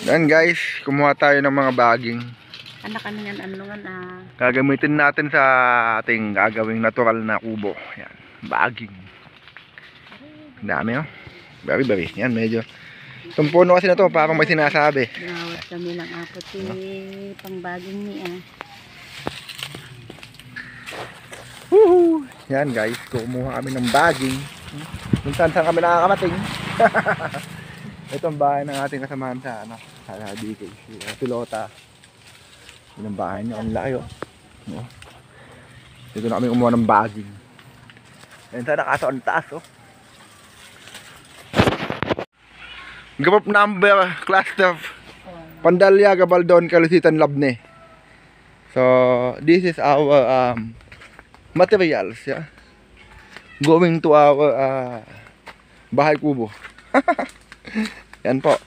Yan guys, kumuha tayo ng mga baging. Anak kami ng anungan Gagamitin natin sa ating gagawing natural na kubo. Yan, baging. Dami oh. Bari-bari. Yan, medyo. Itong puno kasi na to, parang may sinasabi. Ginawat kami ng apat pang baging niya. Woohoo! Yan guys, kumuha kami ng baging. Minsan saan kami nakakamating. Itong bahay ng ating kasamahan sa DK, si Pilota. Yun ang bahay niya, ang laki oh. Dito na kami kumuha ng baging. Yan sana kaso ang taas oh. Group number cluster Pandalya, Gabaldon, Kalusitan, Labne. So this is our materials, yeah. Going to our bahay kubo. Yan po.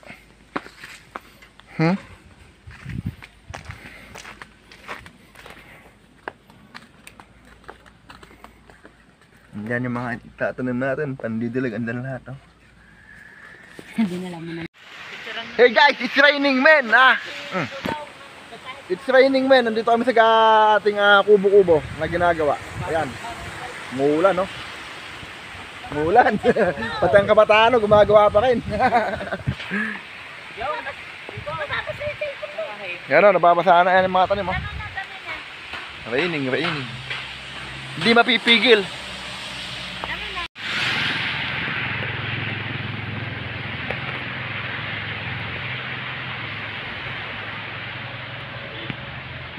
Yan yung mga tatanim natin, pandidilig, andan lahat oh. Hey guys, it's raining men It's raining men. Nandito kami sa ating kubo-kubo na ginagawa. Ayan. Muulan no. Muulan. Pati ang kabataan gumagawa pa rin. Yan o, nababasa na yan yung mga tanim mo. Raining. Hindi mapipigil.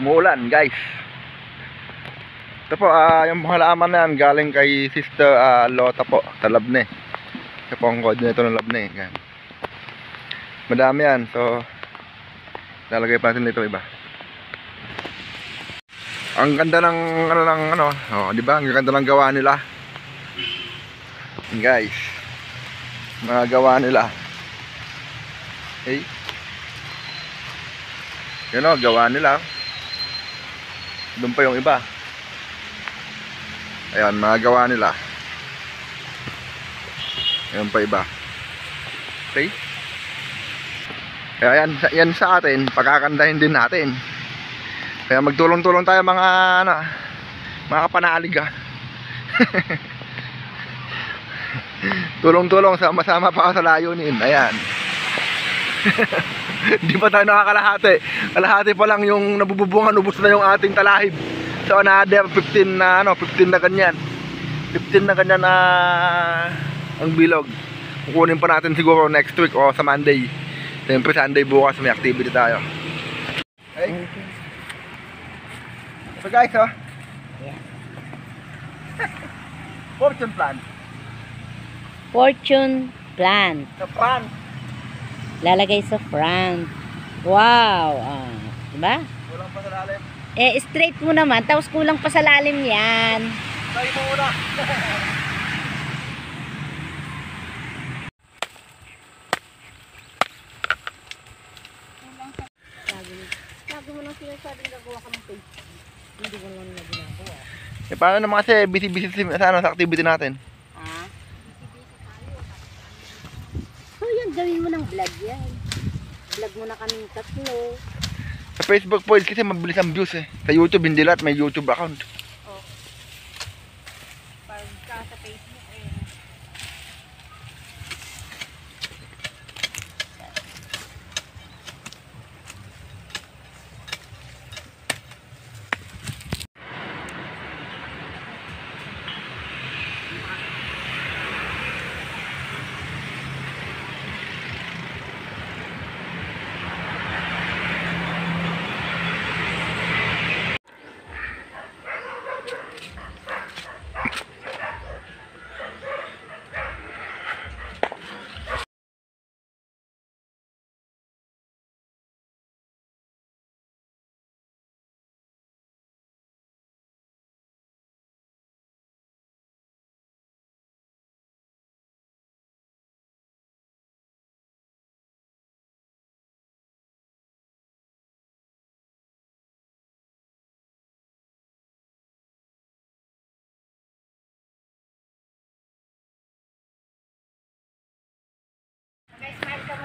Umuulan guys. Ito po, yung halaman na yan galing kay Sister Lota po sa Labne. Ito po ang coordinator ng Labne. Yan. Madami yan, so lalagay pa natin dito iba. Ang ganda ng di ba? Ang ganda ng gawa nila. Yan guys. Mga gawa nila. Okay. Yan o, gawa nila. Doon pa yung iba. Ayan, magagawa nila. Ayan pa iba. Okay? Kaya yan sa atin, pagkakandahin din natin. Kaya magtulong-tulong tayo mga mga kapanalig Tulong-tulong, sama-sama pa sa layunin. Ayan. Hindi pa tayo nakakalahati. Kalahati pa lang yung nabububungan, ubos na yung ating talahib. So another 15 na ganyan. 15 na ganyan ang bilog. Kukunin pa natin siguro next week o sa Monday. Siyempre Sunday bukas may activity tayo. Okay. So guys Fortune plant. Fortune plant. The plant. Lalagay sa front. Wow. Diba? Kulang pa sa lalim. Straight mo naman. Tapos kulang pa sa lalim yan. Tayo mo muna. Lagi mo lang sinasabing gagawa ka ng page. Hindi mo lang na ginagawa. Paano naman kasi busy sa activity natin? So yan, gawin mo ng vlog yan. Vlog mo na kaming tatlo. Sa Facebook po kasi mabilis ang views eh. Sa YouTube hindi lahat may YouTube account. Pagka sa Facebook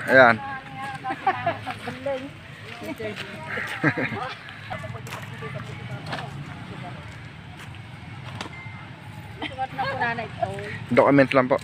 Ayan. Galing. Sukat na po nanay. Oh. Document lang po.